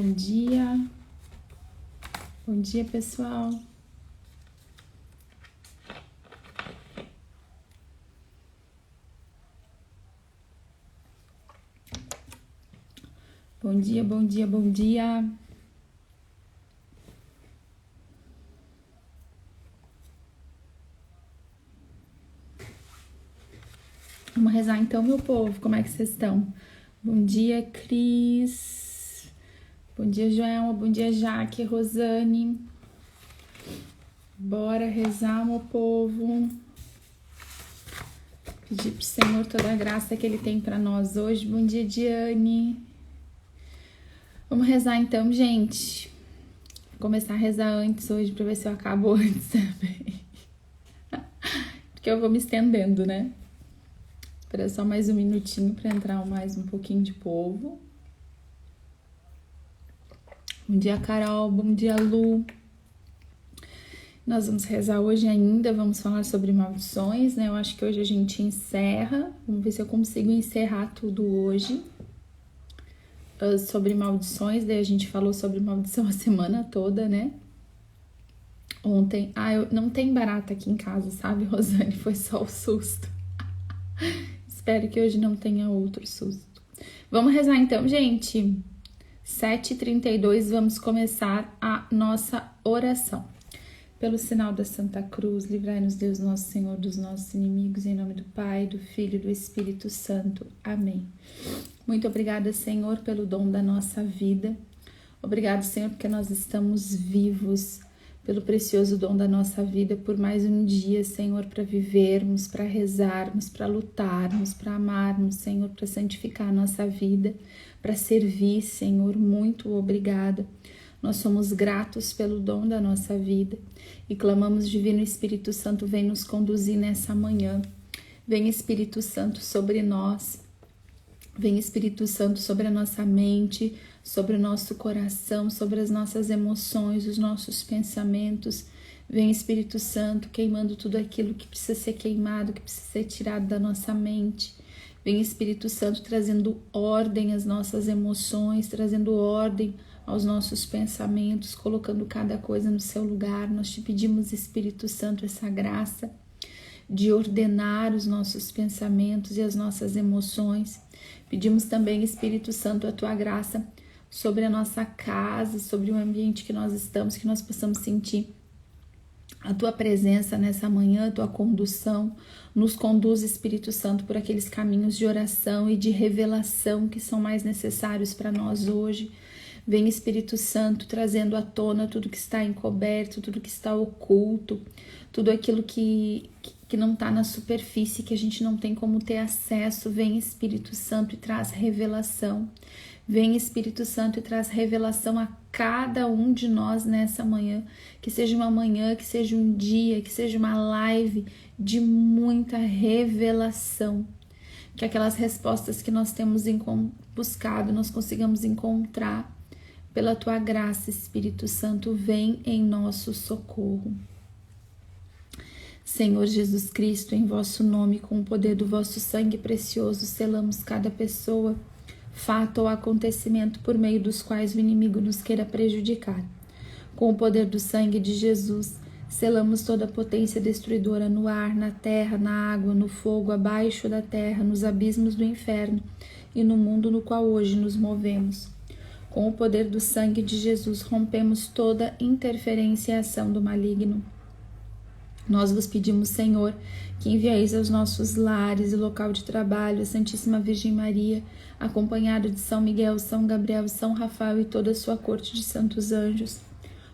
Bom dia. Bom dia, pessoal. Bom dia, bom dia, bom dia. Vamos rezar então, meu povo. Como é que vocês estão? Bom dia, Cris. Bom dia, Joelma. Bom dia, Jaque, Rosane. Bora rezar, meu povo. Pedir pro Senhor toda a graça que Ele tem para nós hoje. Bom dia, Diane. Vamos rezar então, gente. Vou começar a rezar antes hoje para ver se eu acabo antes também. Porque eu vou me estendendo, né? Espera só mais um minutinho para entrar mais um pouquinho de povo. Bom dia, Carol. Bom dia, Lu. Nós vamos rezar hoje ainda, vamos falar sobre maldições, né? Eu acho que hoje a gente encerra. Vamos ver se eu consigo encerrar tudo hoje. Sobre maldições, daí a gente falou sobre maldição a semana toda, né? Ontem, não tem barata aqui em casa, sabe, Rosane? Foi só o susto. Espero que hoje não tenha outro susto. Vamos rezar então, gente. 7h32, vamos começar a nossa oração. Pelo sinal da Santa Cruz, livrai-nos Deus nosso Senhor dos nossos inimigos, em nome do Pai, do Filho e do Espírito Santo. Amém. Muito obrigada, Senhor, pelo dom da nossa vida. Obrigado, Senhor, porque nós estamos vivos, pelo precioso dom da nossa vida, por mais um dia, Senhor, para vivermos, para rezarmos, para lutarmos, para amarmos, Senhor, para santificar a nossa vida, para servir, Senhor. Muito obrigada. Nós somos gratos pelo dom da nossa vida e clamamos, Divino Espírito Santo, vem nos conduzir nessa manhã. Vem, Espírito Santo, sobre nós. Vem, Espírito Santo, sobre a nossa mente, sobre o nosso coração, sobre as nossas emoções, os nossos pensamentos. Vem, Espírito Santo, queimando tudo aquilo que precisa ser queimado, que precisa ser tirado da nossa mente. Vem, Espírito Santo, trazendo ordem às nossas emoções, trazendo ordem aos nossos pensamentos, colocando cada coisa no seu lugar. Nós te pedimos, Espírito Santo, essa graça de ordenar os nossos pensamentos e as nossas emoções. Pedimos também, Espírito Santo, a tua graça sobre a nossa casa, sobre o ambiente que nós estamos, que nós possamos sentir a tua presença nessa manhã, a tua condução. Nos conduz, Espírito Santo, por aqueles caminhos de oração e de revelação que são mais necessários para nós hoje. Vem, Espírito Santo, trazendo à tona tudo que está encoberto, tudo que está oculto, tudo aquilo que não está na superfície, que a gente não tem como ter acesso. Vem, Espírito Santo, e traz revelação. Vem, Espírito Santo, e traz revelação a cada um de nós nessa manhã. Que seja uma manhã, que seja um dia, que seja uma live de muita revelação. Que aquelas respostas que nós temos buscado, nós consigamos encontrar. Pela tua graça, Espírito Santo, vem em nosso socorro. Senhor Jesus Cristo, em vosso nome, com o poder do vosso sangue precioso, selamos cada pessoa, fato ou acontecimento por meio dos quais o inimigo nos queira prejudicar. Com o poder do sangue de Jesus, selamos toda a potência destruidora no ar, na terra, na água, no fogo, abaixo da terra, nos abismos do inferno e no mundo no qual hoje nos movemos. Com o poder do sangue de Jesus, rompemos toda interferência e ação do maligno. Nós vos pedimos, Senhor, que enviareis aos nossos lares e local de trabalho a Santíssima Virgem Maria, acompanhada de São Miguel, São Gabriel, São Rafael e toda a sua corte de santos anjos.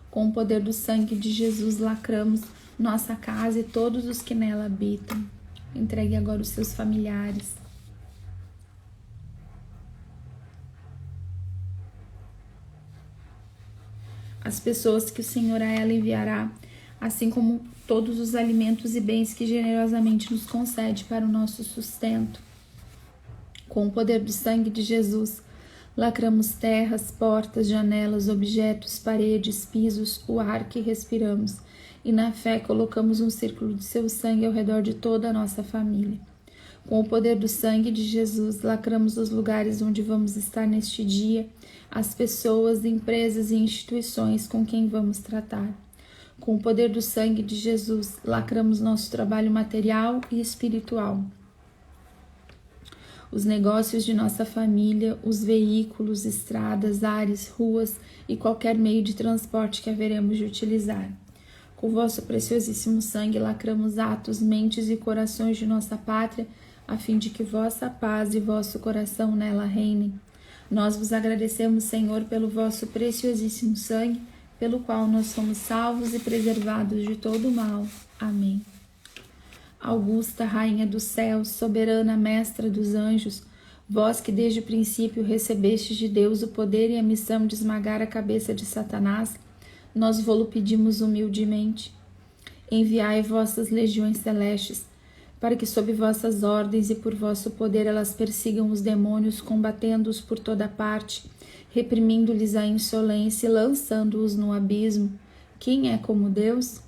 Com o poder do sangue de Jesus, lacramos nossa casa e todos os que nela habitam. Entregue agora os seus familiares. As pessoas que o Senhor a ela enviará, assim como todos os alimentos e bens que generosamente nos concede para o nosso sustento. Com o poder do sangue de Jesus, lacramos terras, portas, janelas, objetos, paredes, pisos, o ar que respiramos, e na fé colocamos um círculo de seu sangue ao redor de toda a nossa família. Com o poder do sangue de Jesus, lacramos os lugares onde vamos estar neste dia, as pessoas, empresas e instituições com quem vamos tratar. Com o poder do sangue de Jesus, lacramos nosso trabalho material e espiritual, os negócios de nossa família, os veículos, estradas, ares, ruas e qualquer meio de transporte que haveremos de utilizar. Com o vosso preciosíssimo sangue, lacramos atos, mentes e corações de nossa pátria, a fim de que vossa paz e vosso coração nela reinem. Nós vos agradecemos, Senhor, pelo vosso preciosíssimo sangue, pelo qual nós somos salvos e preservados de todo o mal. Amém. Augusta, Rainha dos céus, soberana Mestra dos anjos, vós que desde o princípio recebestes de Deus o poder e a missão de esmagar a cabeça de Satanás, nós vô-lo pedimos humildemente. Enviai vossas legiões celestes, para que sob vossas ordens e por vosso poder elas persigam os demônios, combatendo-os por toda parte, reprimindo-lhes a insolência e lançando-os no abismo. Quem é como Deus?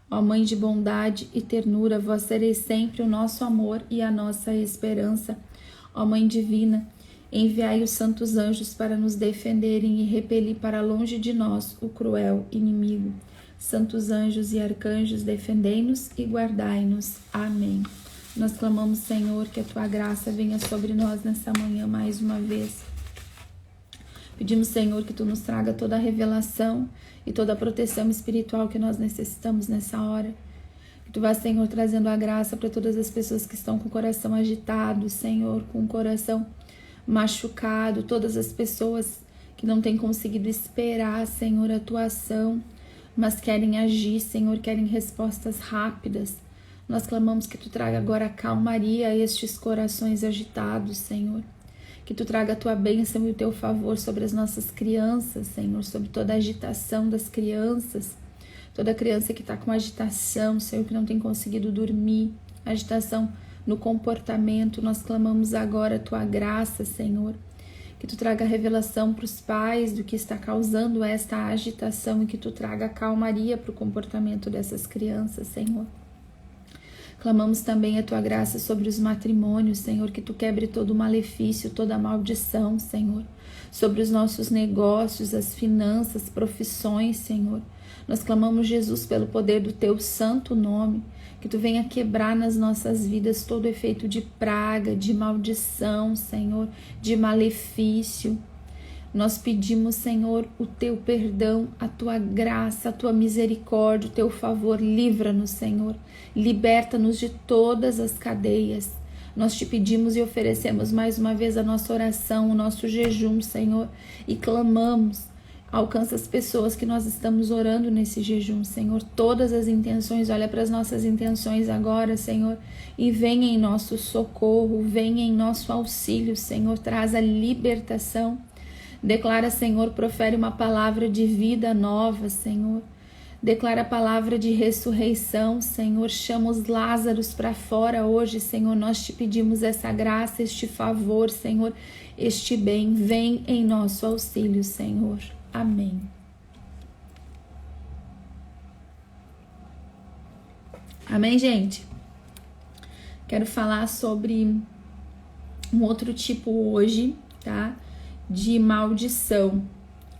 Ó Mãe de bondade e ternura, vós sereis sempre o nosso amor e a nossa esperança. Ó Mãe divina, enviai os santos anjos para nos defenderem e repelir para longe de nós o cruel inimigo. Santos anjos e arcanjos, defendei-nos e guardai-nos. Amém. Nós clamamos, Senhor, que a tua graça venha sobre nós nessa manhã mais uma vez. Pedimos, Senhor, que tu nos traga toda a revelação e toda a proteção espiritual que nós necessitamos nessa hora. Que tu vá, Senhor, trazendo a graça para todas as pessoas que estão com o coração agitado, Senhor, com o coração machucado, todas as pessoas que não têm conseguido esperar, Senhor, a tua ação, mas querem agir, Senhor, querem respostas rápidas. Nós clamamos que tu traga agora calmaria a estes corações agitados, Senhor. Que tu traga a tua bênção e o teu favor sobre as nossas crianças, Senhor, sobre toda a agitação das crianças, toda criança que está com agitação, Senhor, que não tem conseguido dormir, agitação no comportamento. Nós clamamos agora a tua graça, Senhor. Que tu traga revelação para os pais do que está causando esta agitação e que tu traga calmaria para o comportamento dessas crianças, Senhor. Clamamos também a tua graça sobre os matrimônios, Senhor, que tu quebre todo o malefício, toda a maldição, Senhor, sobre os nossos negócios, as finanças, profissões, Senhor. Nós clamamos, Jesus, pelo poder do teu santo nome, que tu venha quebrar nas nossas vidas todo efeito de praga, de maldição, Senhor, de malefício. Nós pedimos, Senhor, o teu perdão, a tua graça, a tua misericórdia, o teu favor. Livra-nos, Senhor. Liberta-nos de todas as cadeias. Nós te pedimos e oferecemos mais uma vez a nossa oração, o nosso jejum, Senhor, e clamamos. Alcança as pessoas que nós estamos orando nesse jejum, Senhor. Todas as intenções, olha para as nossas intenções agora, Senhor, e venha em nosso socorro, venha em nosso auxílio, Senhor. Traz a libertação. Declara, Senhor, profere uma palavra de vida nova, Senhor. Declara a palavra de ressurreição, Senhor. Chama os Lázaros para fora hoje, Senhor. Nós te pedimos essa graça, este favor, Senhor, este bem. Vem em nosso auxílio, Senhor. Amém. Amém, gente? Quero falar sobre um outro tipo hoje, tá? De maldição,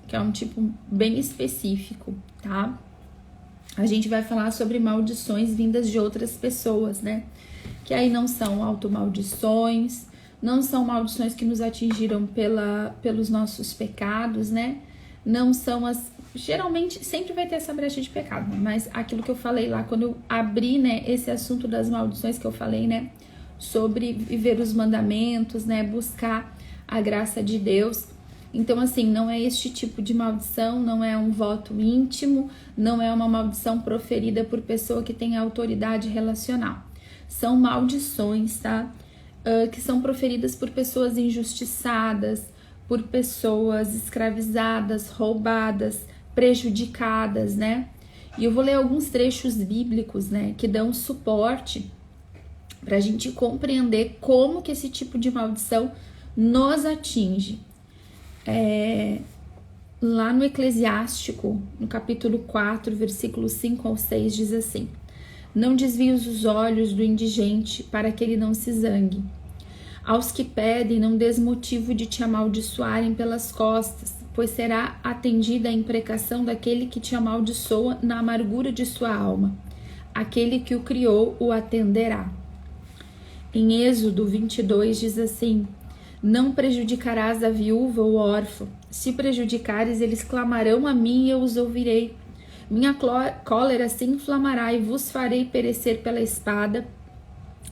que é um tipo bem específico, tá? A gente vai falar sobre maldições vindas de outras pessoas, né? Que aí não são automaldições, não são maldições que nos atingiram pelos nossos pecados, né? Não são as... Geralmente sempre vai ter essa brecha de pecado, né? Mas aquilo que eu falei lá, quando eu abri, né, esse assunto das maldições que eu falei, né? Sobre viver os mandamentos, né? Buscar a graça de Deus. Então, assim, não é este tipo de maldição, não é um voto íntimo, não é uma maldição proferida por pessoa que tem autoridade relacional. São maldições, tá? Que são proferidas por pessoas injustiçadas, por pessoas escravizadas, roubadas, prejudicadas, né? E eu vou ler alguns trechos bíblicos, né, que dão suporte para a gente compreender como que esse tipo de maldição nos atinge. Lá no Eclesiástico, no capítulo 4, versículos 5 ao 6, diz assim: Não desvies os olhos do indigente, para que ele não se zangue. Aos que pedem, não dês motivo de te amaldiçoarem pelas costas, pois será atendida a imprecação daquele que te amaldiçoa na amargura de sua alma. Aquele que o criou o atenderá. Em Êxodo 22 diz assim: não prejudicarás a viúva ou o órfão. Se prejudicares, eles clamarão a mim e eu os ouvirei. Minha cólera se inflamará e vos farei perecer pela espada.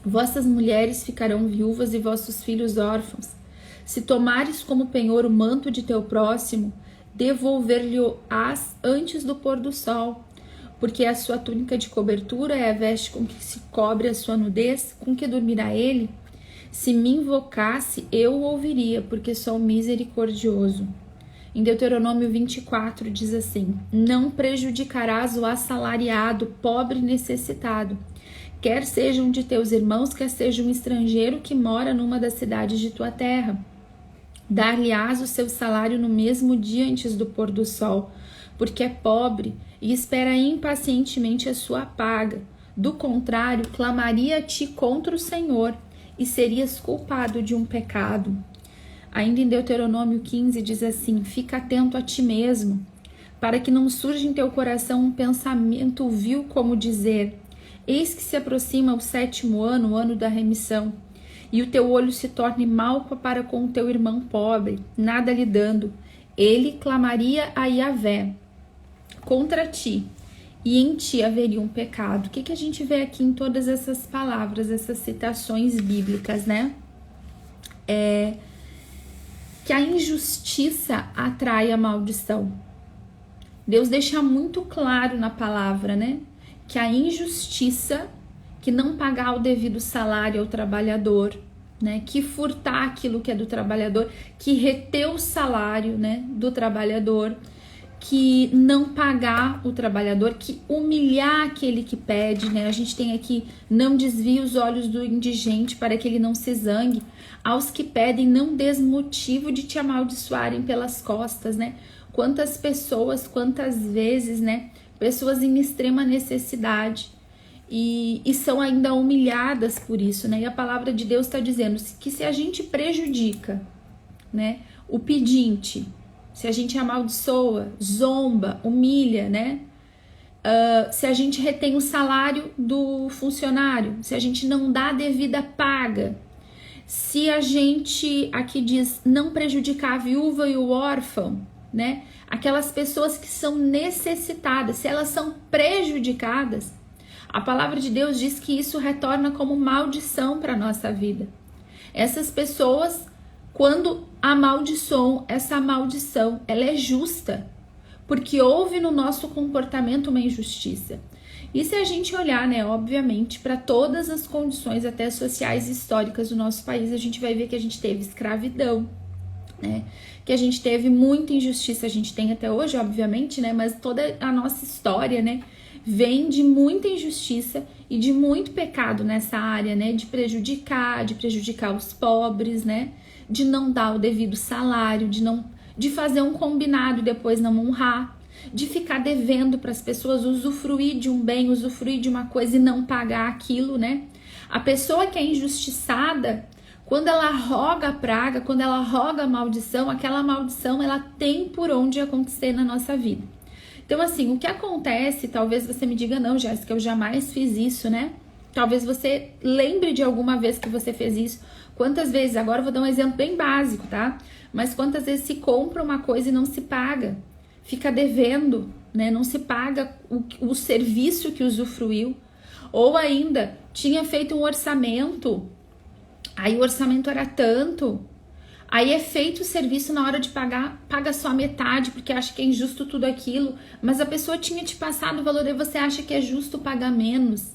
Vossas mulheres ficarão viúvas e vossos filhos órfãos. Se tomares como penhor o manto de teu próximo, devolver-lhe-ás antes do pôr do sol. Porque a sua túnica de cobertura é a veste com que se cobre a sua nudez, com que dormirá ele? Se me invocasse, eu o ouviria, porque sou misericordioso. Em Deuteronômio 24 diz assim: não prejudicarás o assalariado, pobre e necessitado, quer seja um de teus irmãos, quer seja um estrangeiro que mora numa das cidades de tua terra. Dar-lhe-ás o seu salário no mesmo dia antes do pôr do sol, porque é pobre e espera impacientemente a sua paga. Do contrário, clamaria a ti contra o Senhor e serias culpado de um pecado. Ainda em Deuteronômio 15 diz assim: fica atento a ti mesmo, para que não surja em teu coração um pensamento vil como dizer: eis que se aproxima o 7º ano, o ano da remissão, e o teu olho se torne mau para com o teu irmão pobre, nada lhe dando. Ele clamaria a Yahvé contra ti, e em ti haveria um pecado. O que a gente vê aqui em todas essas palavras, essas citações bíblicas, né? Que a injustiça atrai a maldição. Deus deixa muito claro na palavra, né? Que a injustiça, que não pagar o devido salário ao trabalhador, né? Que furtar aquilo que é do trabalhador, que reter o salário, né? Do trabalhador, que não pagar o trabalhador, que humilhar aquele que pede, né? A gente tem aqui: não desvie os olhos do indigente para que ele não se zangue. Aos que pedem, não dês motivo de te amaldiçoarem pelas costas, né? Quantas pessoas, quantas vezes, né? Pessoas em extrema necessidade e são ainda humilhadas por isso, né? E a palavra de Deus está dizendo que se a gente prejudica, né, o pedinte, se a gente amaldiçoa, zomba, humilha, né? Se a gente retém o salário do funcionário, se a gente não dá a devida paga, se a gente, aqui diz, não prejudicar a viúva e o órfão, né? Aquelas pessoas que são necessitadas, se elas são prejudicadas, a palavra de Deus diz que isso retorna como maldição para a nossa vida. Essas pessoas, quando amaldiçoam, essa maldição, ela é justa, porque houve no nosso comportamento uma injustiça. E se a gente olhar, né, obviamente, para todas as condições até sociais e históricas do nosso país, a gente vai ver que a gente teve escravidão, né, que a gente teve muita injustiça, a gente tem até hoje, obviamente, né, mas toda a nossa história, né, vem de muita injustiça e de muito pecado nessa área, né, de prejudicar os pobres, né, de não dar o devido salário, de fazer um combinado e depois não honrar, de ficar devendo para as pessoas, usufruir de um bem, usufruir de uma coisa e não pagar aquilo, né? A pessoa que é injustiçada, quando ela roga a praga, quando ela roga a maldição, aquela maldição ela tem por onde acontecer na nossa vida. Então assim, o que acontece, talvez você me diga: não, Jéssica, eu jamais fiz isso, né? Talvez você lembre de alguma vez que você fez isso. Quantas vezes, agora eu vou dar um exemplo bem básico, tá? Mas quantas vezes se compra uma coisa e não se paga? Fica devendo, né? Não se paga o serviço que usufruiu. Ou ainda, tinha feito um orçamento, aí o orçamento era tanto, aí é feito o serviço, na hora de pagar, paga só a metade, porque acha que é injusto tudo aquilo, mas a pessoa tinha te passado o valor e você acha que é justo pagar menos,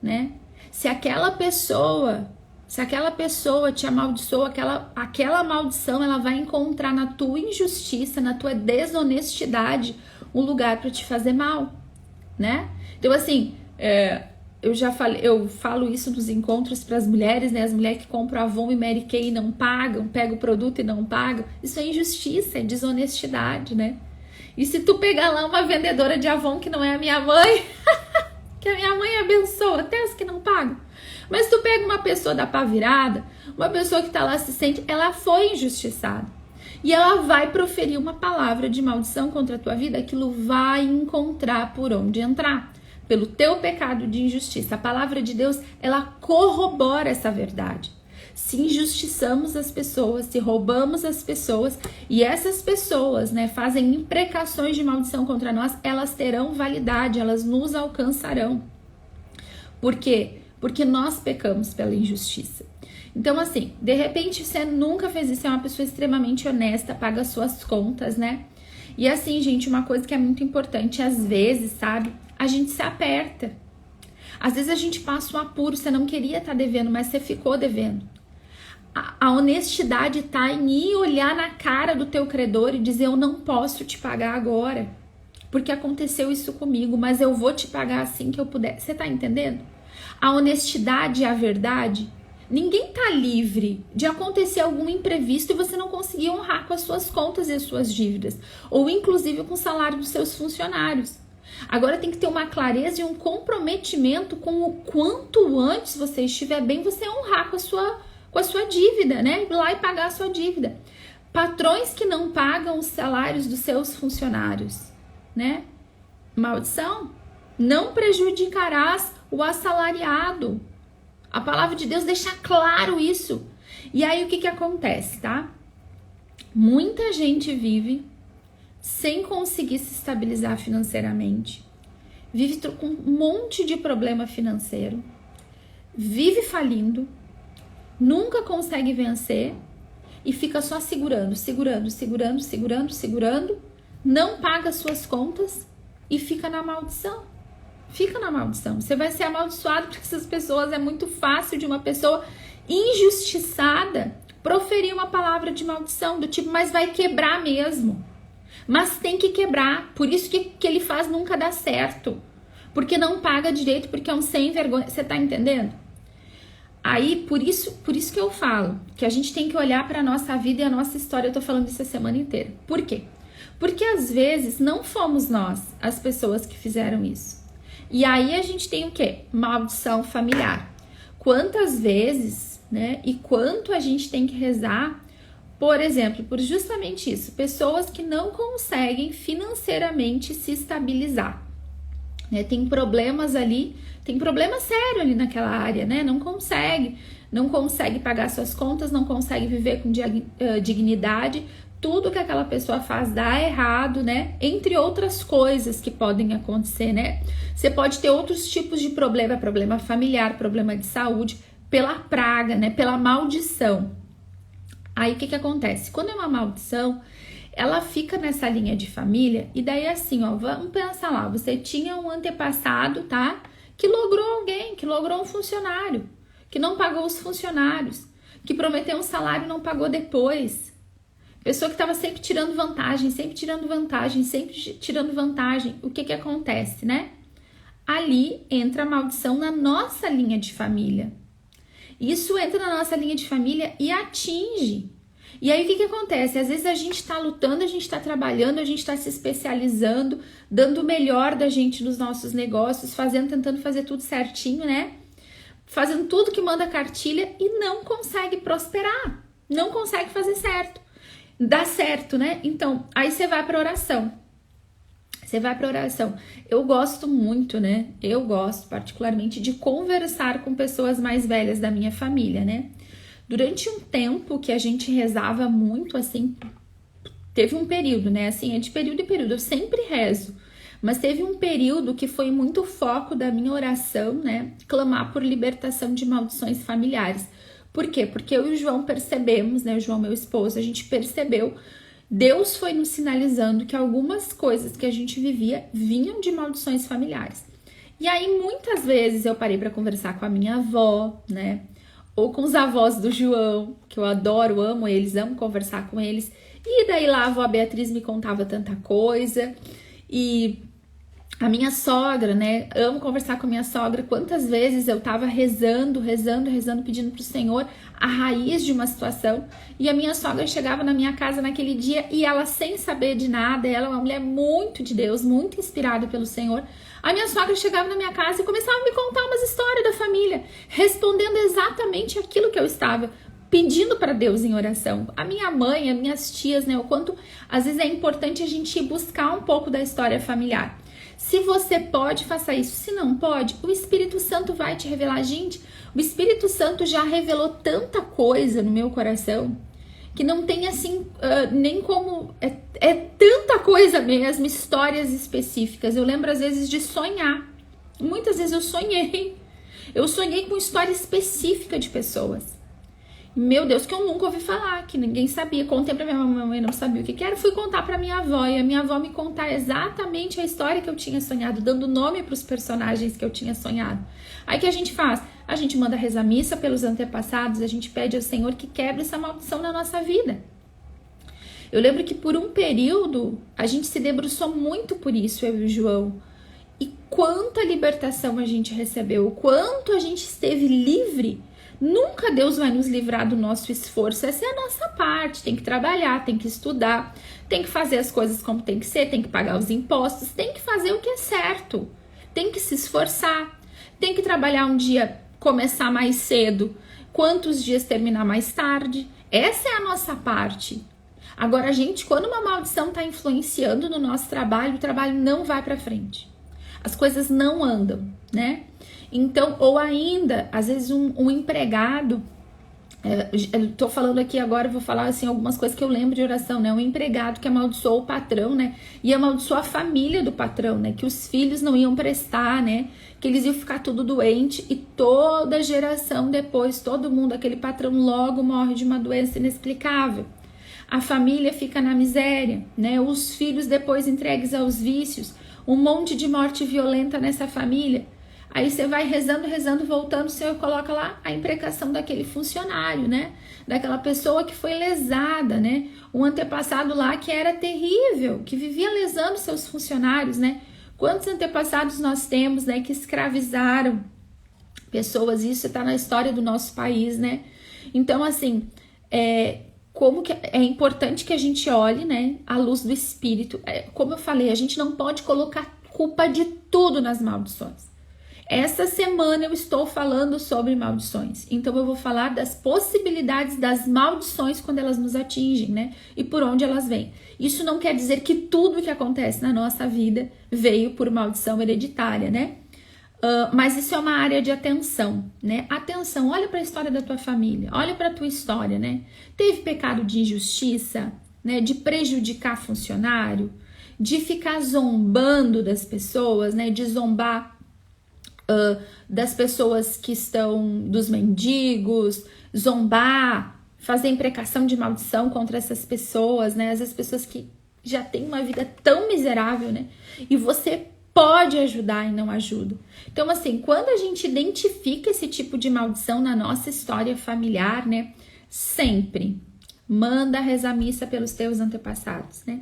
né? Se aquela pessoa te amaldiçoou, aquela maldição, ela vai encontrar na tua injustiça, na tua desonestidade, um lugar para te fazer mal, né? Então assim, eu falo isso nos encontros para as mulheres, né? As mulheres que compram Avon e Mary Kay e não pagam, pegam o produto e não pagam. Isso é injustiça, é desonestidade, né? E se tu pegar lá uma vendedora de Avon que não é a minha mãe, que a minha mãe abençoa, até as que não pagam. Mas tu pega uma pessoa da pá virada, uma pessoa que tá lá se sente, ela foi injustiçada. E ela vai proferir uma palavra de maldição contra a tua vida, aquilo vai encontrar por onde entrar. Pelo teu pecado de injustiça. A palavra de Deus, ela corrobora essa verdade. Se injustiçamos as pessoas, se roubamos as pessoas, e essas pessoas, né, fazem imprecações de maldição contra nós, elas terão validade, elas nos alcançarão. Por quê? Porque nós pecamos pela injustiça. Então, assim, de repente você nunca fez isso, é uma pessoa extremamente honesta, paga suas contas, né? E assim, gente, uma coisa que é muito importante, às vezes, sabe? A gente se aperta. Às vezes a gente passa um apuro, você não queria estar devendo, mas você ficou devendo. A honestidade tá em ir olhar na cara do teu credor e dizer, eu não posso te pagar agora, porque aconteceu isso comigo, mas eu vou te pagar assim que eu puder. Você tá entendendo? A honestidade e a verdade, ninguém tá livre de acontecer algum imprevisto e você não conseguir honrar com as suas contas e as suas dívidas, ou inclusive com o salário dos seus funcionários. Agora tem que ter uma clareza e um comprometimento com o quanto antes você estiver bem, você honrar com a sua dívida, né? Ir lá e pagar a sua dívida. Patrões que não pagam os salários dos seus funcionários, né? Maldição, não prejudicarás o assalariado. A palavra de Deus deixa claro isso. E aí o que acontece, tá? Muita gente vive sem conseguir se estabilizar financeiramente, vive com um monte de problema financeiro, vive falindo, nunca consegue vencer e fica só segurando, não paga suas contas e fica na maldição. Você vai ser amaldiçoado porque essas pessoas, é muito fácil de uma pessoa injustiçada proferir uma palavra de maldição do tipo, mas vai quebrar mesmo. Mas tem que quebrar, por isso que ele faz nunca dá certo, porque não paga direito, porque é um sem vergonha, você tá entendendo? Aí, por isso que eu falo, que a gente tem que olhar pra nossa vida e a nossa história, eu tô falando isso a semana inteira. Por quê? Porque às vezes não fomos nós as pessoas que fizeram isso. E aí a gente tem o quê? Maldição familiar. Quantas vezes, né, e quanto a gente tem que rezar, por exemplo, por justamente isso, pessoas que não conseguem financeiramente se estabilizar, né? Tem problemas ali, tem problema sério ali naquela área, né? Não consegue pagar suas contas, não consegue viver com dignidade, tudo que aquela pessoa faz dá errado, né? Entre outras coisas que podem acontecer, né? Você pode ter outros tipos de problema familiar, problema de saúde, pela praga, né? Pela maldição. Aí o que acontece? Quando é uma maldição, ela fica nessa linha de família e daí assim, ó, vamos pensar lá, você tinha um antepassado, tá? Que logrou alguém, que logrou um funcionário, que não pagou os funcionários, que prometeu um salário e não pagou depois. Pessoa que estava sempre tirando vantagem. O que acontece, né? Ali entra a maldição na nossa linha de família. Isso entra na nossa linha de família e atinge. E aí o que acontece? Às vezes a gente está lutando, a gente está trabalhando, a gente está se especializando, dando o melhor da gente nos nossos negócios, tentando fazer tudo certinho, né? Fazendo tudo que manda cartilha e não consegue prosperar, não consegue fazer certo. Dá certo, né? Então, aí você vai para oração. Eu gosto muito, né? Eu gosto particularmente de conversar com pessoas mais velhas da minha família, né? Durante um tempo que a gente rezava muito, assim, teve um período, né? Assim, é de período em período, eu sempre rezo. Mas teve um período que foi muito foco da minha oração, né? Clamar por libertação de maldições familiares. Por quê? Porque eu e o João percebemos, né? O João, meu esposo, a gente percebeu, Deus foi nos sinalizando que algumas coisas que a gente vivia vinham de maldições familiares. E aí, muitas vezes, eu parei para conversar com a minha avó, né? Ou com os avós do João, que eu adoro, amo eles, amo conversar com eles. E daí lá a avó Beatriz me contava tanta coisa. E a minha sogra, né? Amo conversar com a minha sogra. Quantas vezes eu tava rezando, pedindo pro Senhor a raiz de uma situação. E a minha sogra chegava na minha casa naquele dia e ela, sem saber de nada, ela é uma mulher muito de Deus, muito inspirada pelo Senhor. A minha sogra chegava na minha casa e começava a me contar umas histórias da família, respondendo exatamente aquilo que eu estava pedindo para Deus em oração. A minha mãe, as minhas tias, né? O quanto às vezes é importante a gente buscar um pouco da história familiar. Se você pode, faça isso. Se não pode, o Espírito Santo vai te revelar. Gente, o Espírito Santo já revelou tanta coisa no meu coração que não tem assim, nem como... É tanta coisa mesmo, histórias específicas. Eu lembro às vezes de sonhar. Muitas vezes eu sonhei. Eu sonhei com história específica de pessoas. Meu Deus, que eu nunca ouvi falar, que ninguém sabia. Contei pra minha mãe, não sabia o que era. Fui contar pra minha avó, e a minha avó me contar exatamente a história que eu tinha sonhado, dando nome pros personagens que eu tinha sonhado. Aí o que a gente faz? A gente manda rezar missa pelos antepassados, a gente pede ao Senhor que quebre essa maldição na nossa vida. Eu lembro que por um período, a gente se debruçou muito por isso, eu e o João. E quanta libertação a gente recebeu, quanto a gente esteve livre. Nunca Deus vai nos livrar do nosso esforço, essa é a nossa parte, tem que trabalhar, tem que estudar, tem que fazer as coisas como tem que ser, tem que pagar os impostos, tem que fazer o que é certo, tem que se esforçar, tem que trabalhar um dia, começar mais cedo, quantos dias terminar mais tarde, essa é a nossa parte. Agora, gente, quando uma maldição está influenciando no nosso trabalho, o trabalho não vai para frente, as coisas não andam, né? Então, ou ainda, às vezes um empregado, eu tô falando aqui agora, vou falar assim algumas coisas que eu lembro de oração, né? Um empregado que amaldiçoou o patrão, né? E amaldiçoou a família do patrão, né? Que os filhos não iam prestar, né? Que eles iam ficar tudo doente e toda geração depois, todo mundo, aquele patrão logo morre de uma doença inexplicável. A família fica na miséria, né? Os filhos depois entregues aos vícios, um monte de morte violenta nessa família. Aí você vai rezando, voltando, o Senhor coloca lá a imprecação daquele funcionário, né? Daquela pessoa que foi lesada, né? Um antepassado lá que era terrível, que vivia lesando seus funcionários, né? Quantos antepassados nós temos, né? Que escravizaram pessoas, isso está na história do nosso país, né? Então, assim, como que é importante que a gente olhe, né? À luz do Espírito. Como eu falei, a gente não pode colocar culpa de tudo nas maldições. Essa semana eu estou falando sobre maldições, então eu vou falar das possibilidades das maldições quando elas nos atingem, né? E por onde elas vêm. Isso não quer dizer que tudo que acontece na nossa vida veio por maldição hereditária, né? Mas isso é uma área de atenção, né? Atenção, olha para a história da tua família, olha para a tua história, né? Teve pecado de injustiça, né? De prejudicar funcionário, de ficar zombando das pessoas, né? De zombar das pessoas que estão, dos mendigos, zombar, fazer imprecação de maldição contra essas pessoas, né? Essas pessoas que já têm uma vida tão miserável, né? E você pode ajudar e não ajuda. Então, assim, quando a gente identifica esse tipo de maldição na nossa história familiar, né? Sempre manda rezar missa pelos teus antepassados, né?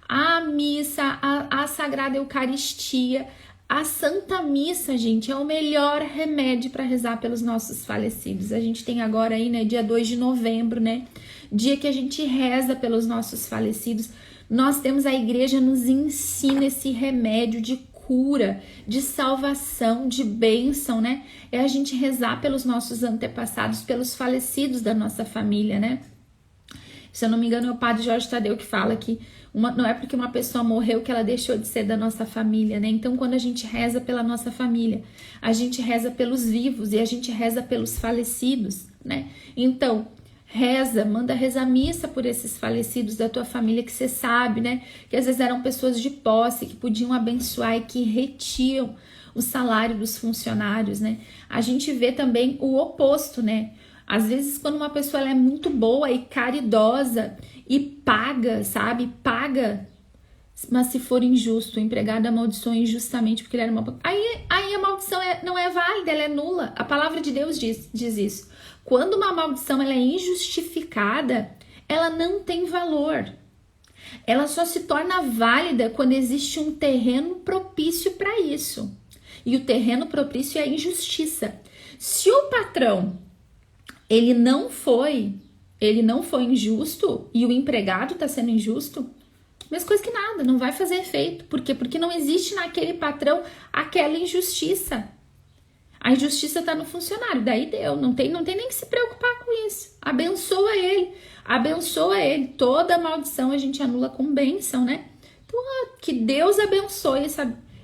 A missa, a Sagrada Eucaristia, a Santa Missa, gente, é o melhor remédio para rezar pelos nossos falecidos. A gente tem agora aí, né, dia 2 de novembro, né, dia que a gente reza pelos nossos falecidos. Nós temos, a igreja nos ensina esse remédio de cura, de salvação, de bênção, né? É a gente rezar pelos nossos antepassados, pelos falecidos da nossa família, né? Se eu não me engano, é o padre Jorge Tadeu que fala que não é porque uma pessoa morreu que ela deixou de ser da nossa família, né? Então, quando a gente reza pela nossa família, a gente reza pelos vivos e a gente reza pelos falecidos, né? Então, reza, manda rezar missa por esses falecidos da tua família que você sabe, né? Que às vezes eram pessoas de posse, que podiam abençoar e que retiam o salário dos funcionários, né? A gente vê também o oposto, né? Às vezes, quando uma pessoa ela é muito boa e caridosa e paga, sabe? Paga, mas se for injusto, o empregado amaldiçoa injustamente porque ele era uma... Aí a maldição não é válida, ela é nula. A palavra de Deus diz isso. Quando uma maldição ela é injustificada, ela não tem valor. Ela só se torna válida quando existe um terreno propício para isso. E o terreno propício é a injustiça. Se o patrão ele não foi injusto e o empregado está sendo injusto, Mesma coisa que nada, não vai fazer efeito. Por quê? Porque não existe naquele patrão aquela injustiça. A injustiça está no funcionário, daí deu, não tem nem que se preocupar com isso. Abençoa ele. Toda maldição a gente anula com bênção, né? Então, que Deus abençoe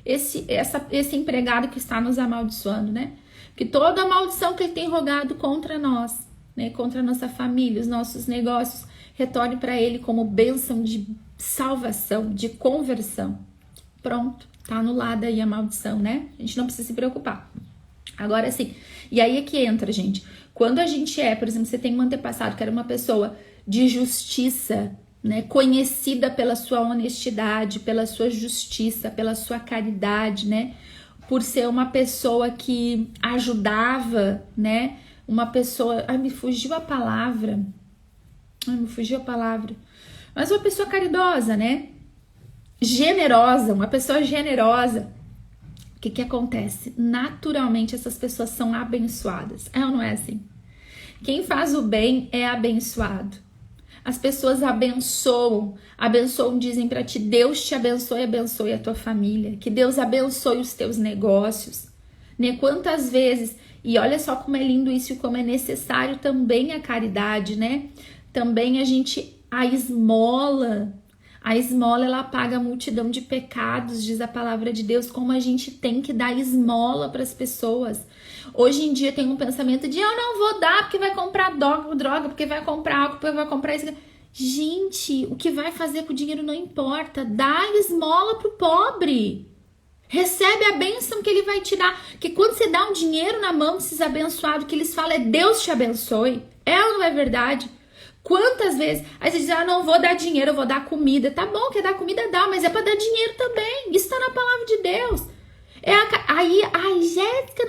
esse empregado que está nos amaldiçoando, né? Que toda a maldição que ele tem rogado contra nós, né? Contra a nossa família, os nossos negócios, retorne para ele como bênção de salvação, de conversão. Pronto, tá anulada aí a maldição, né? A gente não precisa se preocupar. Agora sim, e aí é que entra, gente. Quando a gente por exemplo, você tem um antepassado que era uma pessoa de justiça, né, conhecida pela sua honestidade, pela sua justiça, pela sua caridade, né, por ser uma pessoa que ajudava, né, uma pessoa, me fugiu a palavra, mas uma pessoa caridosa, né, generosa, uma pessoa generosa. O que acontece? Naturalmente essas pessoas são abençoadas. É ou não é assim? Quem faz o bem é abençoado. As pessoas abençoam, dizem para ti, Deus te abençoe, abençoe a tua família, que Deus abençoe os teus negócios, né? Quantas vezes, e olha só como é lindo isso e como é necessário também a caridade, né? Também a esmola, ela apaga a multidão de pecados, diz a palavra de Deus, como a gente tem que dar esmola para as pessoas. Hoje em dia tem um pensamento de eu não vou dar porque vai comprar droga, porque vai comprar álcool, porque vai comprar isso. Gente, o que vai fazer com o dinheiro não importa. Dá esmola pro pobre. Recebe a bênção que ele vai te dar. Porque quando você dá um dinheiro na mão desses abençoados, o que eles falam é Deus te abençoe. É ou não é verdade? Quantas vezes? Aí você diz, não vou dar dinheiro, eu vou dar comida. Tá bom, quer dar comida, dá, mas é pra dar dinheiro também. Isso tá na palavra de Deus. Jéssica,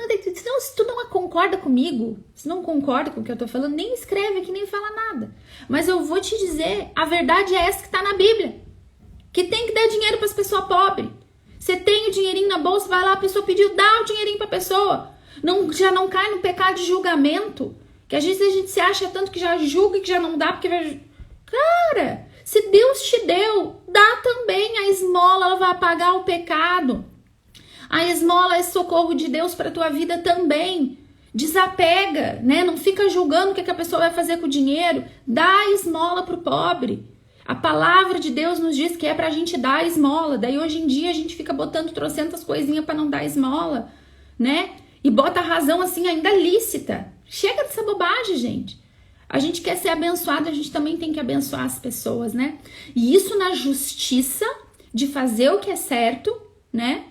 se tu não concorda comigo, se não concorda com o que eu tô falando, nem escreve aqui, nem fala nada. Mas eu vou te dizer, a verdade é essa que tá na Bíblia. Que tem que dar dinheiro pras pessoas pobres. Você tem o dinheirinho na bolsa, vai lá, a pessoa pediu, dá o dinheirinho pra pessoa. Já não cai no pecado de julgamento. Que às vezes a gente se acha tanto que já julga e que já não dá, porque vai... Cara, se Deus te deu, dá também a esmola, ela vai apagar o pecado. A esmola é socorro de Deus para tua vida também. Desapega, né? Não fica julgando o que a pessoa vai fazer com o dinheiro. Dá a esmola pro pobre. A palavra de Deus nos diz que é pra gente dar a esmola. Daí hoje em dia a gente fica botando trocentas coisinhas para não dar esmola, né? E bota a razão assim ainda lícita. Chega dessa bobagem, gente. A gente quer ser abençoado, a gente também tem que abençoar as pessoas, né? E isso na justiça de fazer o que é certo, né?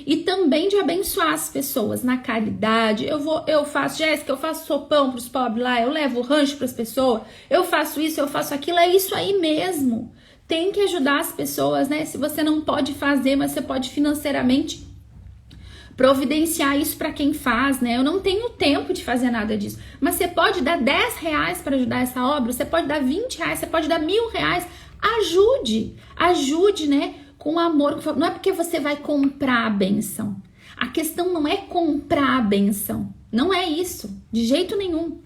E também de abençoar as pessoas na caridade. Eu faço, Jéssica, eu faço sopão pros pobres lá, eu levo rancho pras pessoas, eu faço isso, eu faço aquilo, é isso aí mesmo. Tem que ajudar as pessoas, né? Se você não pode fazer, mas você pode financeiramente providenciar isso para quem faz, né? Eu não tenho tempo de fazer nada disso, mas você pode dar R$10 para ajudar essa obra, você pode dar R$20, você pode dar R$1.000, ajude, né? Com amor, não é porque você vai comprar a benção. A questão não é comprar a benção, não é isso, de jeito nenhum.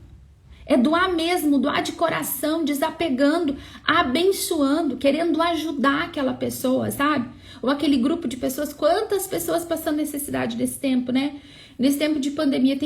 É doar mesmo, doar de coração, desapegando, abençoando, querendo ajudar aquela pessoa, sabe? Ou aquele grupo de pessoas, quantas pessoas passando necessidade nesse tempo, né? Nesse tempo de pandemia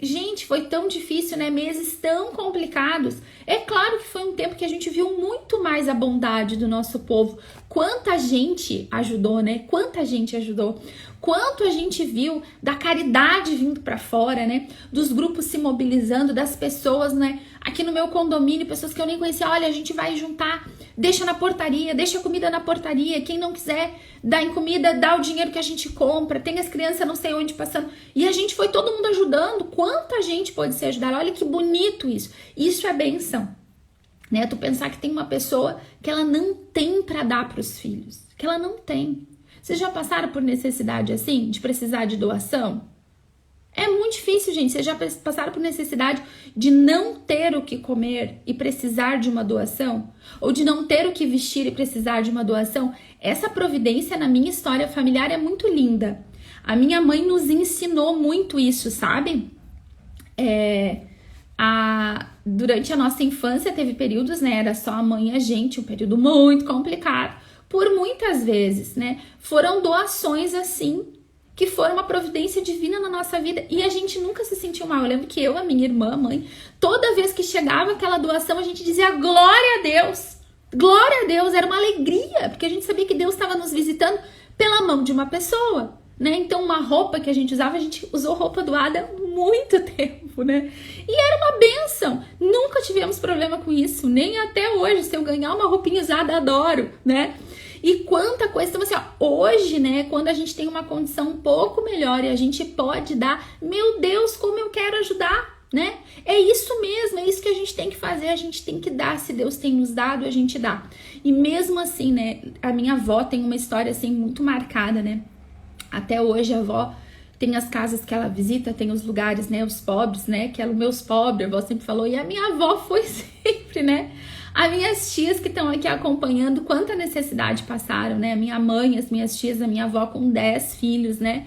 Gente, foi tão difícil, né? Meses tão complicados. É claro que foi um tempo que a gente viu muito mais a bondade do nosso povo. Quanta gente ajudou, né? Quanta gente ajudou. Quanto a gente viu da caridade vindo pra fora, né? Dos grupos se mobilizando, das pessoas, né? Aqui no meu condomínio, pessoas que eu nem conhecia. Olha, a gente vai juntar, deixa na portaria, deixa a comida na portaria. Quem não quiser dar em comida, dá o dinheiro que a gente compra. Tem as crianças não sei onde passando. E a gente foi todo mundo ajudando. Quanta gente pode ser ajudada. Olha que bonito isso. Isso é bênção. Né? Tu pensar que tem uma pessoa que ela não tem para dar para os filhos. Que ela não tem. Vocês já passaram por necessidade assim? De precisar de doação? É muito difícil, gente. Vocês já passaram por necessidade de não ter o que comer e precisar de uma doação? Ou de não ter o que vestir e precisar de uma doação? Essa providência na minha história familiar é muito linda. A minha mãe nos ensinou muito isso, sabe? Durante a nossa infância teve períodos, né? Era só a mãe e a gente, um período muito complicado. por muitas vezes, né? Foram doações assim, que foram uma providência divina na nossa vida e a gente nunca se sentiu mal. Eu lembro que eu, a minha irmã, a mãe, toda vez que chegava aquela doação, a gente dizia glória a Deus. Glória a Deus, era uma alegria, porque a gente sabia que Deus estava nos visitando pela mão de uma pessoa, né? Então uma roupa que a gente usava, a gente usou roupa doada há muito tempo, né? E era uma bênção, nunca tivemos problema com isso, nem até hoje. Se eu ganhar uma roupinha usada, adoro, né? E quanta coisa, então assim, ó, hoje, né, quando a gente tem uma condição um pouco melhor e a gente pode dar, meu Deus, como eu quero ajudar, né? É isso mesmo, é isso que a gente tem que fazer, a gente tem que dar, se Deus tem nos dado, a gente dá. E mesmo assim, né, a minha avó tem uma história assim muito marcada, né? Até hoje a avó tem as casas que ela visita, tem os lugares, né, os pobres, né, que eram meus pobres, a avó sempre falou, e a minha avó foi sempre, né? As minhas tias que estão aqui acompanhando, quanta necessidade passaram, né? A minha mãe, as minhas tias, a minha avó com 10 filhos, né?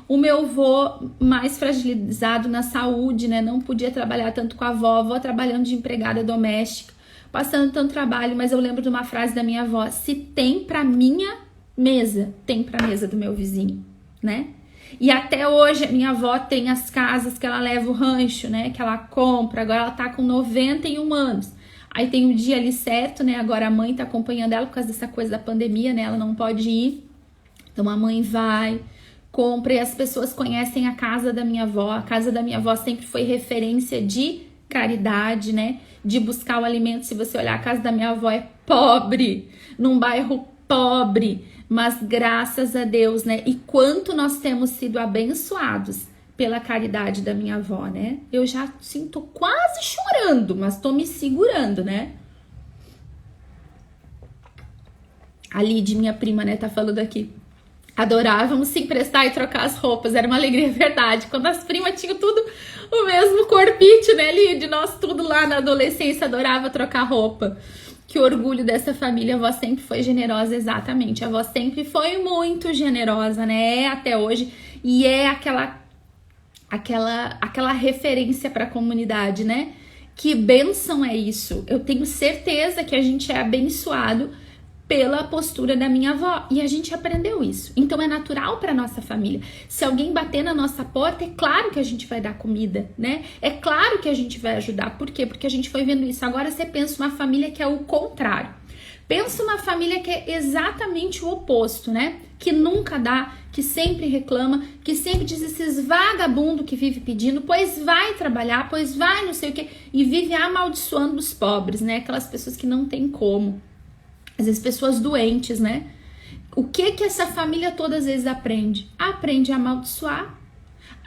O meu avô mais fragilizado na saúde, né? Não podia trabalhar tanto com a avó trabalhando de empregada doméstica, passando tanto trabalho, mas eu lembro de uma frase da minha avó, se tem pra minha mesa, tem pra mesa do meu vizinho, né? E até hoje a minha avó tem as casas que ela leva o rancho, né? Que ela compra, agora ela tá com 91 anos. Aí tem o dia ali certo, né? Agora a mãe tá acompanhando ela por causa dessa coisa da pandemia, né? Ela não pode ir. Então a mãe vai, compra e as pessoas conhecem a casa da minha avó. A casa da minha avó sempre foi referência de caridade, né? De buscar o alimento. Se você olhar, a casa da minha avó é pobre, num bairro pobre, mas graças a Deus, né? E quanto nós temos sido abençoados pela caridade da minha avó, né? Eu já sinto quase chorando, mas tô me segurando, né? A Lid, minha prima, né, tá falando aqui. Adorávamos se emprestar e trocar as roupas, era uma alegria, verdade. Quando as primas tinham tudo o mesmo corpite, né, Lid? Nós tudo lá na adolescência adorava trocar roupa. Que orgulho dessa família, a avó sempre foi generosa, exatamente. A avó sempre foi muito generosa, né? É até hoje. E é aquela referência para a comunidade, né? Que bênção é isso. Eu tenho certeza que a gente é abençoado pela postura da minha avó e a gente aprendeu isso. Então é natural para nossa família. Se alguém bater na nossa porta, é claro que a gente vai dar comida, né? É claro que a gente vai ajudar. Por quê? Porque a gente foi vendo isso. Agora você pensa uma família que é o contrário. Pensa uma família que é exatamente o oposto, né? Que nunca dá, que sempre reclama, que sempre diz esses vagabundo que vive pedindo, pois vai trabalhar, pois vai não sei o quê, e vive amaldiçoando os pobres, né? Aquelas pessoas que não tem como. Às vezes pessoas doentes, né? O que essa família todas as vezes aprende? Aprende a amaldiçoar,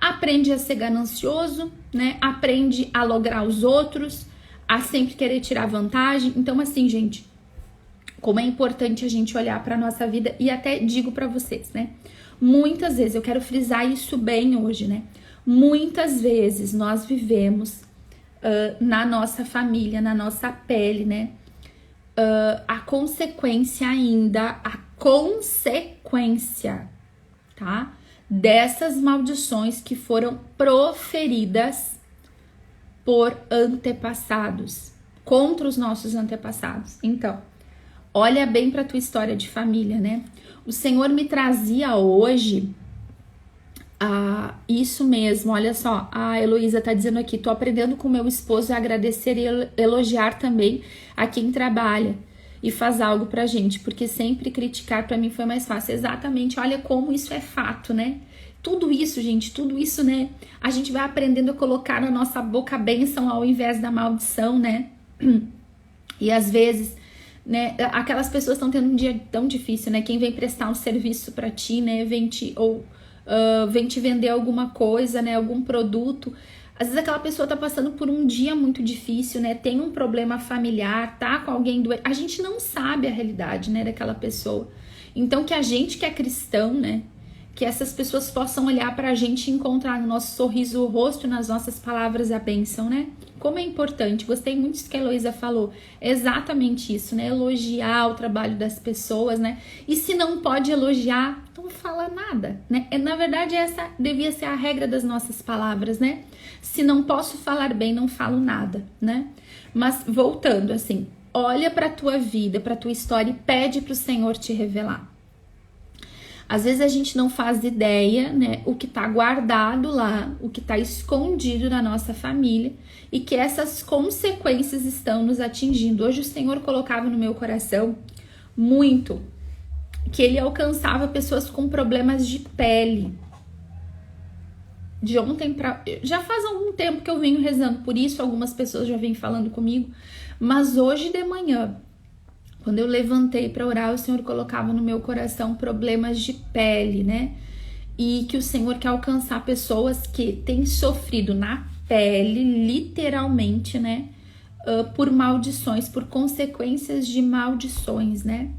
aprende a ser ganancioso, né? Aprende a lograr os outros, a sempre querer tirar vantagem. Então assim, gente, como é importante a gente olhar para nossa vida e até digo para vocês, né? Muitas vezes, eu quero frisar isso bem hoje, né? Muitas vezes nós vivemos na nossa família, na nossa pele, né? A consequência ainda, a consequência, tá? Dessas maldições que foram proferidas por antepassados, contra os nossos antepassados. Então, olha bem para tua história de família, né? O Senhor me trazia hoje isso mesmo, olha só, a Heloísa tá dizendo aqui, tô aprendendo com meu esposo a agradecer e elogiar também a quem trabalha e faz algo pra gente, porque sempre criticar pra mim foi mais fácil. Exatamente, olha como isso é fato, né? Tudo isso, gente, tudo isso, né? A gente vai aprendendo a colocar na nossa boca a bênção ao invés da maldição, né? E às vezes, né, aquelas pessoas estão tendo um dia tão difícil, né? Quem vem prestar um serviço pra ti, né? Vem te vender alguma coisa, né? Algum produto. Às vezes aquela pessoa tá passando por um dia muito difícil, né? Tem um problema familiar, tá com alguém doente. A gente não sabe a realidade, né, daquela pessoa. Então que a gente que é cristão, né? Que essas pessoas possam olhar pra gente e encontrar no nosso sorriso o rosto, nas nossas palavras a bênção, né? Como é importante. Gostei muito disso que a Heloísa falou. É exatamente isso, né? Elogiar o trabalho das pessoas, né? E se não pode elogiar, não fala nada, né? Na verdade, essa devia ser a regra das nossas palavras, né? Se não posso falar bem, não falo nada, né? Mas voltando, assim, olha para a tua vida, para a tua história e pede para o Senhor te revelar. Às vezes a gente não faz ideia, né, o que está guardado lá, o que está escondido na nossa família e que essas consequências estão nos atingindo. Hoje o Senhor colocava no meu coração muito que ele alcançava pessoas com problemas de pele. De ontem para... Já faz algum tempo que eu venho rezando por isso, algumas pessoas já vêm falando comigo, mas hoje de manhã, quando eu levantei para orar, o Senhor colocava no meu coração problemas de pele, né? E que o Senhor quer alcançar pessoas que têm sofrido na pele, literalmente, né? Por maldições, por consequências de maldições, né?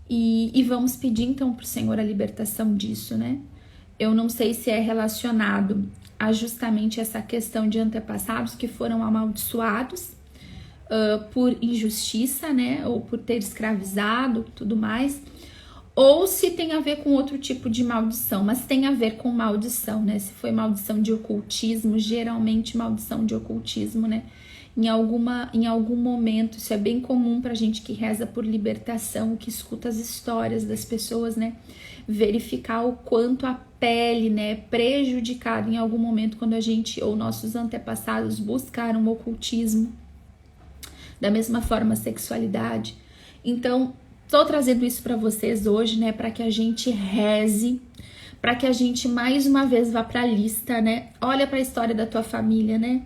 E vamos pedir então para o Senhor a libertação disso, né? Eu não sei se é relacionado a justamente essa questão de antepassados que foram amaldiçoados por injustiça, né? Ou por ter escravizado, tudo mais. Ou se tem a ver com outro tipo de maldição, mas tem a ver com maldição, né? Se foi maldição de ocultismo, geralmente maldição de ocultismo, né? Em algum momento, isso é bem comum pra gente que reza por libertação, que escuta as histórias das pessoas, né? Verificar o quanto a pele, né, é prejudicada em algum momento quando a gente ou nossos antepassados buscaram o ocultismo. Da mesma forma, a sexualidade. Então, tô trazendo isso para vocês hoje, né, para que a gente reze, para que a gente mais uma vez vá para a lista, né? Olha para a história da tua família, né?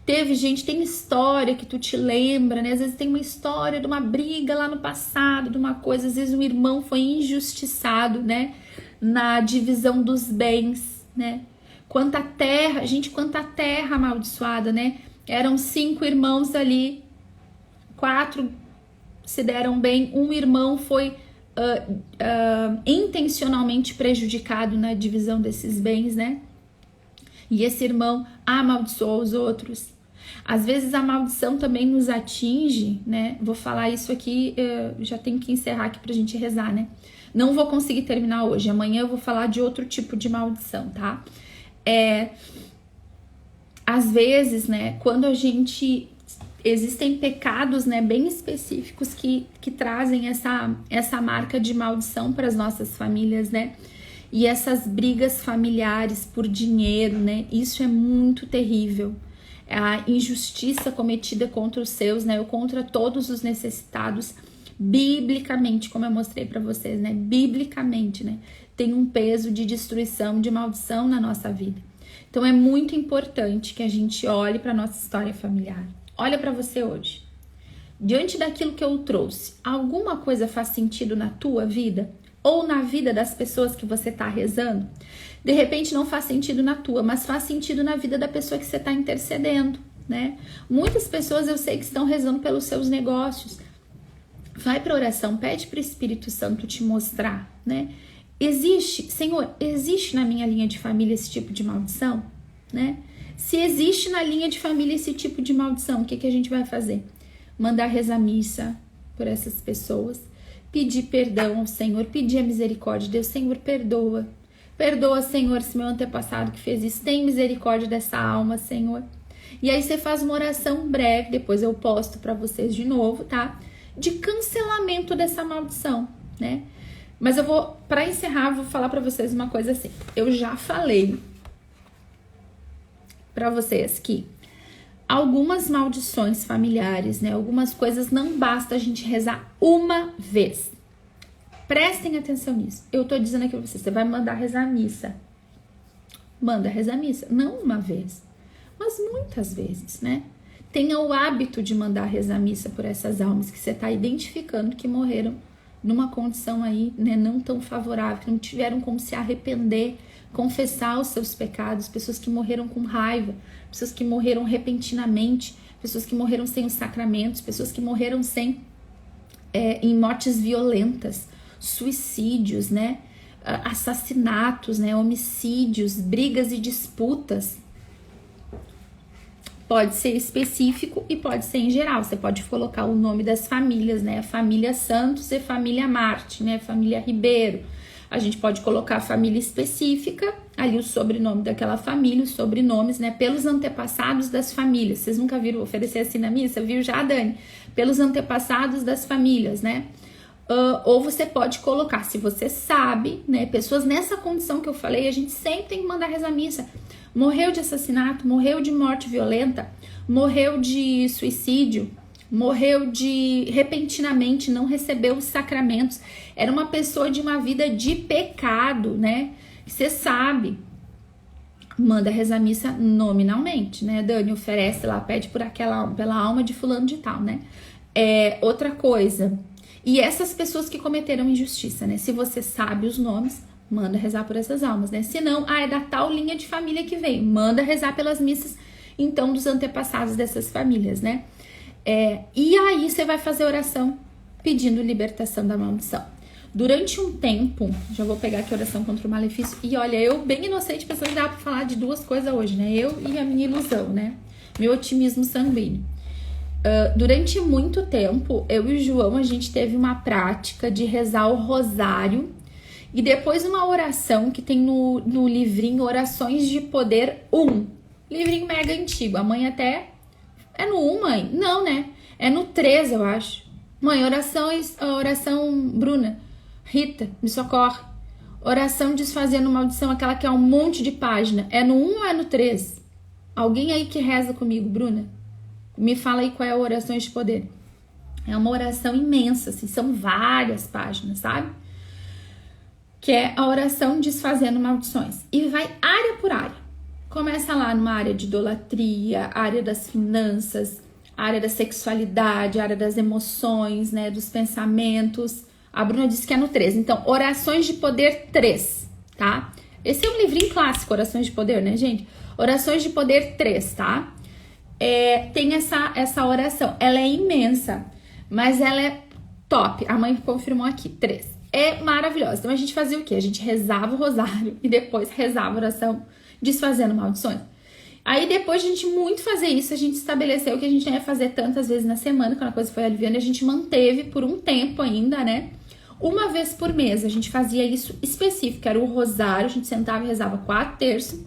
Tem história que tu te lembra, né? Às vezes tem uma história de uma briga lá no passado, de uma coisa, às vezes um irmão foi injustiçado, né? Na divisão dos bens, né? Quanta terra amaldiçoada, né? Eram 5 irmãos ali, 4 se deram bem, um irmão foi intencionalmente prejudicado na divisão desses bens, né? E esse irmão amaldiçoou os outros. Às vezes a maldição também nos atinge, né? Vou falar isso aqui, já tenho que encerrar aqui pra gente rezar, né? Não vou conseguir terminar hoje, amanhã eu vou falar de outro tipo de maldição, tá? Às vezes, né, quando a gente... Existem pecados, né, bem específicos que trazem essa marca de maldição para as nossas famílias, né? E essas brigas familiares por dinheiro, né? Isso é muito terrível. A injustiça cometida contra os seus, né? Ou contra todos os necessitados, biblicamente, como eu mostrei para vocês, né? Biblicamente, né? Tem um peso de destruição, de maldição na nossa vida. Então é muito importante que a gente olhe para nossa história familiar. Olha para você hoje. Diante daquilo que eu trouxe, alguma coisa faz sentido na tua vida? Ou na vida das pessoas que você está rezando? De repente não faz sentido na tua, mas faz sentido na vida da pessoa que você está intercedendo, né? Muitas pessoas eu sei que estão rezando pelos seus negócios. Vai para oração, pede para o Espírito Santo te mostrar, né? Senhor, existe na minha linha de família esse tipo de maldição, né? Se existe na linha de família esse tipo de maldição, o que a gente vai fazer? Mandar rezar missa por essas pessoas, pedir perdão ao Senhor, pedir a misericórdia de Deus. Senhor, perdoa. Perdoa, Senhor, esse meu antepassado que fez isso. Tem misericórdia dessa alma, Senhor. E aí você faz uma oração breve, depois eu posto para vocês de novo, tá? De cancelamento dessa maldição, né? Mas eu vou, para encerrar, vou falar para vocês uma coisa assim. Eu já falei para vocês que algumas maldições familiares, né? Algumas coisas não basta a gente rezar uma vez. Prestem atenção nisso. Eu tô dizendo aqui pra você vai mandar rezar missa. Manda rezar missa. Não uma vez, mas muitas vezes, né? Tenha o hábito de mandar rezar missa por essas almas que você tá identificando que morreram numa condição aí, né, não tão favorável, que não tiveram como se arrepender, confessar os seus pecados, pessoas que morreram com raiva, pessoas que morreram repentinamente, pessoas que morreram sem os sacramentos, pessoas que morreram em mortes violentas, suicídios, né, assassinatos, né, homicídios, brigas e disputas. Pode ser específico e pode ser em geral. Você pode colocar o nome das famílias, né, família Santos e família Marte, né, família Ribeiro. A gente pode colocar a família específica ali o sobrenome daquela família, os sobrenomes, né? Pelos antepassados das famílias. Vocês nunca viram oferecer assim na missa? Viu já, Dani? Pelos antepassados das famílias, né? Ou você pode colocar, se você sabe, né? Pessoas nessa condição que eu falei, a gente sempre tem que mandar rezar missa. Morreu de assassinato, morreu de morte violenta, morreu de suicídio, morreu de repentinamente, não recebeu os sacramentos, era uma pessoa de uma vida de pecado, né? Você sabe, manda rezar missa nominalmente, né? Dani oferece lá, pede pela alma de fulano de tal, né? Outra coisa, e essas pessoas que cometeram injustiça, né? Se você sabe os nomes, manda rezar por essas almas, né? Se não, é da tal linha de família que veio, manda rezar pelas missas, então, dos antepassados dessas famílias, né? E aí você vai fazer oração pedindo libertação da maldição. Durante um tempo, já vou pegar aqui a oração contra o malefício, e olha, eu bem inocente pensando que dá pra falar de duas coisas hoje, né? Eu e a minha ilusão, né? Meu otimismo sanguíneo. Durante muito tempo, eu e o João, a gente teve uma prática de rezar o rosário e depois uma oração que tem no livrinho Orações de Poder 1. Livrinho mega antigo. A mãe até... É no 1, mãe? Não, né? É no 3, eu acho. Mãe, oração Bruna. Rita, me socorre. Oração desfazendo maldição, aquela que é um monte de página. É no 1 ou é no 3? Alguém aí que reza comigo, Bruna? Me fala aí qual é a oração de poder. É uma oração imensa, assim, são várias páginas, sabe? Que é a oração desfazendo maldições. E vai área por área. Começa lá numa área de idolatria, área das finanças, área da sexualidade, área das emoções, né, dos pensamentos. A Bruna disse que é no 3. Então, Orações de Poder 3, tá? Esse é um livrinho clássico, Orações de Poder, né, gente? Orações de Poder 3, tá? Tem essa oração. Ela é imensa, mas ela é top. A mãe confirmou aqui, 3. É maravilhosa. Então, a gente fazia o quê? A gente rezava o rosário e depois rezava a oração desfazendo maldições. Aí, depois de a gente muito fazer isso, a gente estabeleceu que a gente ia fazer tantas vezes na semana, quando a coisa foi aliviando, e a gente manteve por um tempo ainda, né? Uma vez por mês, a gente fazia isso específico, era o rosário, a gente sentava e rezava 4 terços,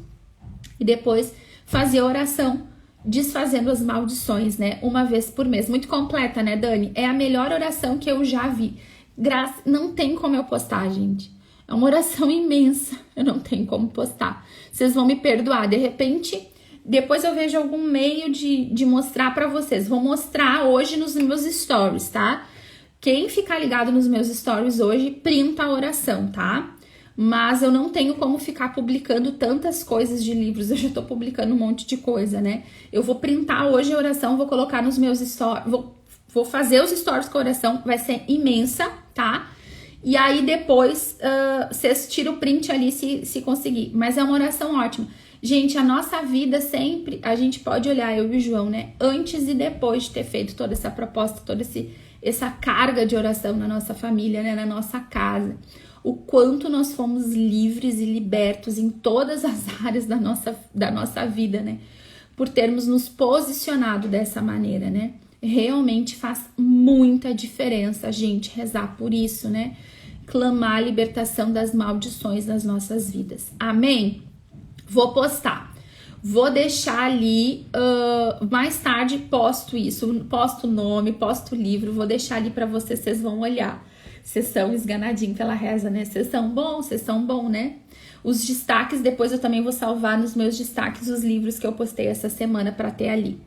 e depois fazia a oração desfazendo as maldições, né? Uma vez por mês. Muito completa, né, Dani? É a melhor oração que eu já vi. Não tem como eu postar, gente. É uma oração imensa, eu não tenho como postar. Vocês vão me perdoar, de repente, depois eu vejo algum meio de mostrar pra vocês. Vou mostrar hoje nos meus stories, tá? Quem ficar ligado nos meus stories hoje, printa a oração, tá? Mas eu não tenho como ficar publicando tantas coisas de livros, eu já tô publicando um monte de coisa, né? Eu vou printar hoje a oração, vou colocar nos meus stories, vou fazer os stories com a oração, vai ser imensa, tá? E aí depois vocês tiram o print ali se conseguir. Mas é uma oração ótima. Gente, a nossa vida sempre, a gente pode olhar, eu e o João, né? Antes e depois de ter feito toda essa proposta, toda essa carga de oração na nossa família, né? Na nossa casa. O quanto nós fomos livres e libertos em todas as áreas da nossa vida, né? Por termos nos posicionado dessa maneira, né? Realmente faz muita diferença a gente rezar por isso, né? Clamar a libertação das maldições das nossas vidas. Amém? Vou postar. Vou deixar ali, mais tarde posto isso, posto o nome, posto o livro, vou deixar ali pra vocês vão olhar. Vocês são esganadinhos pela reza, né? Vocês são bom, né? Os destaques, depois eu também vou salvar nos meus destaques os livros que eu postei essa semana pra ter ali.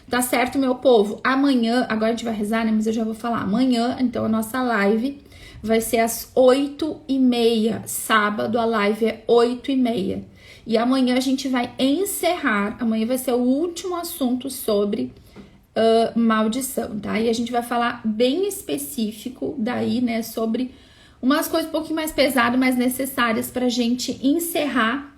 Tá certo, meu povo? Amanhã, agora a gente vai rezar, né? Mas eu já vou falar. Amanhã, então, a nossa live vai ser às 8h30. Sábado, a live é 8h30. E amanhã a gente vai encerrar. Amanhã vai ser o último assunto sobre maldição, tá? E a gente vai falar bem específico daí, né? Sobre umas coisas um pouquinho mais pesadas, mas necessárias pra gente encerrar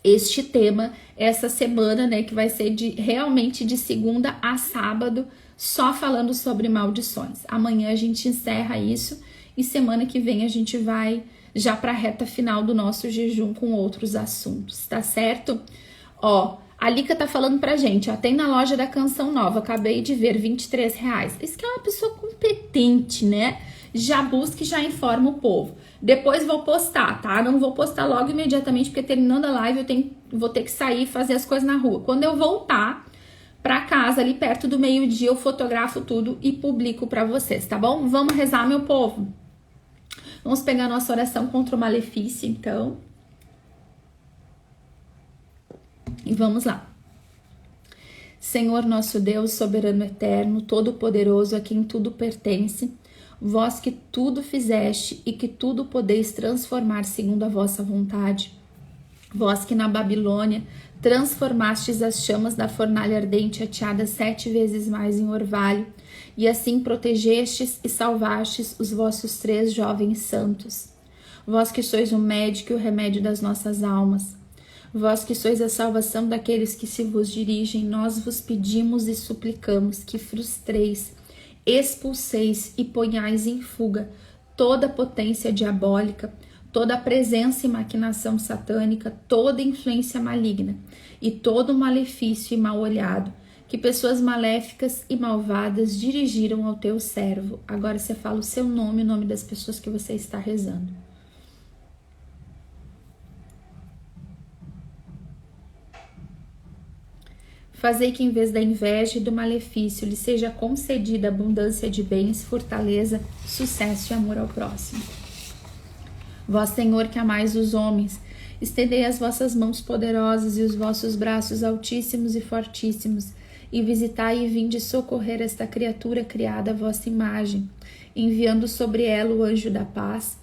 este tema essa semana, né, que vai ser realmente de segunda a sábado, só falando sobre maldições. Amanhã a gente encerra isso e semana que vem a gente vai já para a reta final do nosso jejum com outros assuntos, tá certo? Ó, a Lica tá falando pra gente, ó, tem na loja da Canção Nova, acabei de ver, R$23. Isso que é uma pessoa competente, né? já busca e já informa o povo. Depois vou postar, tá? Não vou postar logo imediatamente, porque terminando a live vou ter que sair e fazer as coisas na rua. Quando eu voltar pra casa, ali perto do meio-dia, eu fotografo tudo e publico pra vocês, tá bom? Vamos rezar, meu povo. Vamos pegar nossa oração contra o malefício, então. E vamos lá. Senhor nosso Deus, soberano eterno, todo-poderoso, a quem tudo pertence, vós que tudo fizeste e que tudo podeis transformar segundo a vossa vontade, vós que na Babilônia transformastes as chamas da fornalha ardente ateadas 7 vezes mais em orvalho, e assim protegestes e salvastes os vossos 3 jovens santos. Vós que sois o médico e o remédio das nossas almas, vós que sois a salvação daqueles que se vos dirigem, nós vos pedimos e suplicamos que frustreis, expulseis e ponhais em fuga toda potência diabólica, toda presença e maquinação satânica, toda influência maligna e todo malefício e mal olhado que pessoas maléficas e malvadas dirigiram ao teu servo. Agora você fala o seu nome, o nome das pessoas que você está rezando. Fazei que em vez da inveja e do malefício lhe seja concedida abundância de bens, fortaleza, sucesso e amor ao próximo. Vós, Senhor, que amais os homens, estendei as vossas mãos poderosas e os vossos braços altíssimos e fortíssimos, e visitai e vinde socorrer esta criatura criada à vossa imagem, enviando sobre ela o anjo da paz,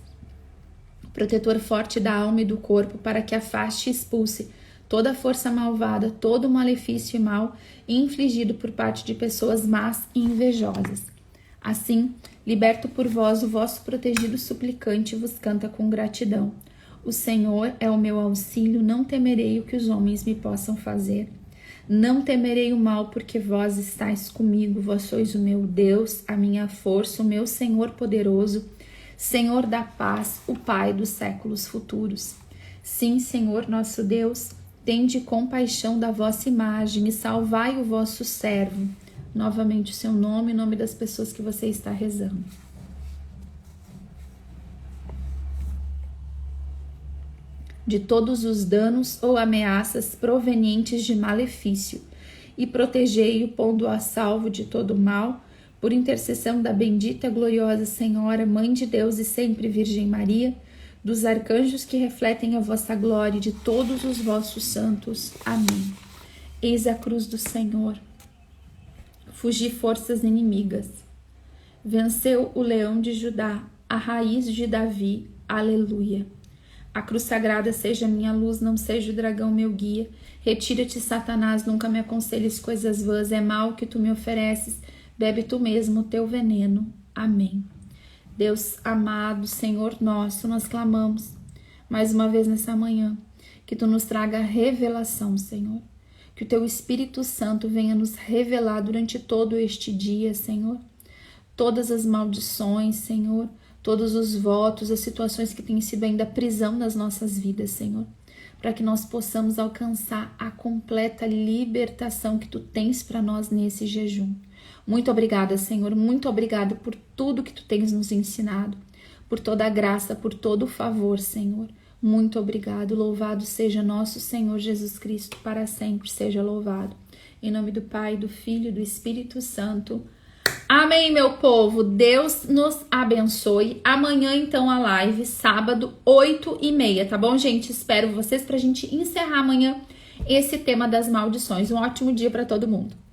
protetor forte da alma e do corpo, para que afaste e expulse toda a força malvada, todo o malefício e mal infligido por parte de pessoas más e invejosas. Assim, liberto por vós, o vosso protegido suplicante vos canta com gratidão. O Senhor é o meu auxílio, não temerei o que os homens me possam fazer. Não temerei o mal, porque vós estáis comigo, vós sois o meu Deus, a minha força, o meu Senhor poderoso, Senhor da paz, o Pai dos séculos futuros. Sim, Senhor nosso Deus, tende compaixão da vossa imagem e salvai o vosso servo. Novamente o seu nome e o nome das pessoas que você está rezando. De todos os danos ou ameaças provenientes de malefício, e protegei-o pondo-o a salvo de todo mal, por intercessão da bendita gloriosa Senhora, Mãe de Deus e sempre Virgem Maria, dos arcanjos que refletem a vossa glória e de todos os vossos santos. Amém. Eis a cruz do Senhor. Fugi forças inimigas. Venceu o leão de Judá, a raiz de Davi. Aleluia. A cruz sagrada seja minha luz, não seja o dragão meu guia. Retira-te, Satanás, nunca me aconselhes coisas vãs. É mal que tu me ofereces, bebe tu mesmo o teu veneno. Amém. Deus amado, Senhor nosso, nós clamamos mais uma vez nessa manhã, que tu nos traga revelação, Senhor. Que o teu Espírito Santo venha nos revelar durante todo este dia, Senhor. Todas as maldições, Senhor, todos os votos, as situações que têm sido ainda prisão nas nossas vidas, Senhor. Para que nós possamos alcançar a completa libertação que tu tens para nós nesse jejum. Muito obrigada, Senhor, muito obrigada por tudo que tu tens nos ensinado, por toda a graça, por todo o favor, Senhor. Muito obrigado, louvado seja nosso Senhor Jesus Cristo, para sempre seja louvado. Em nome do Pai, do Filho e do Espírito Santo. Amém, meu povo. Deus nos abençoe. Amanhã, então, a live, sábado, 8h30, tá bom, gente? Espero vocês pra gente encerrar amanhã esse tema das maldições. Um ótimo dia para todo mundo.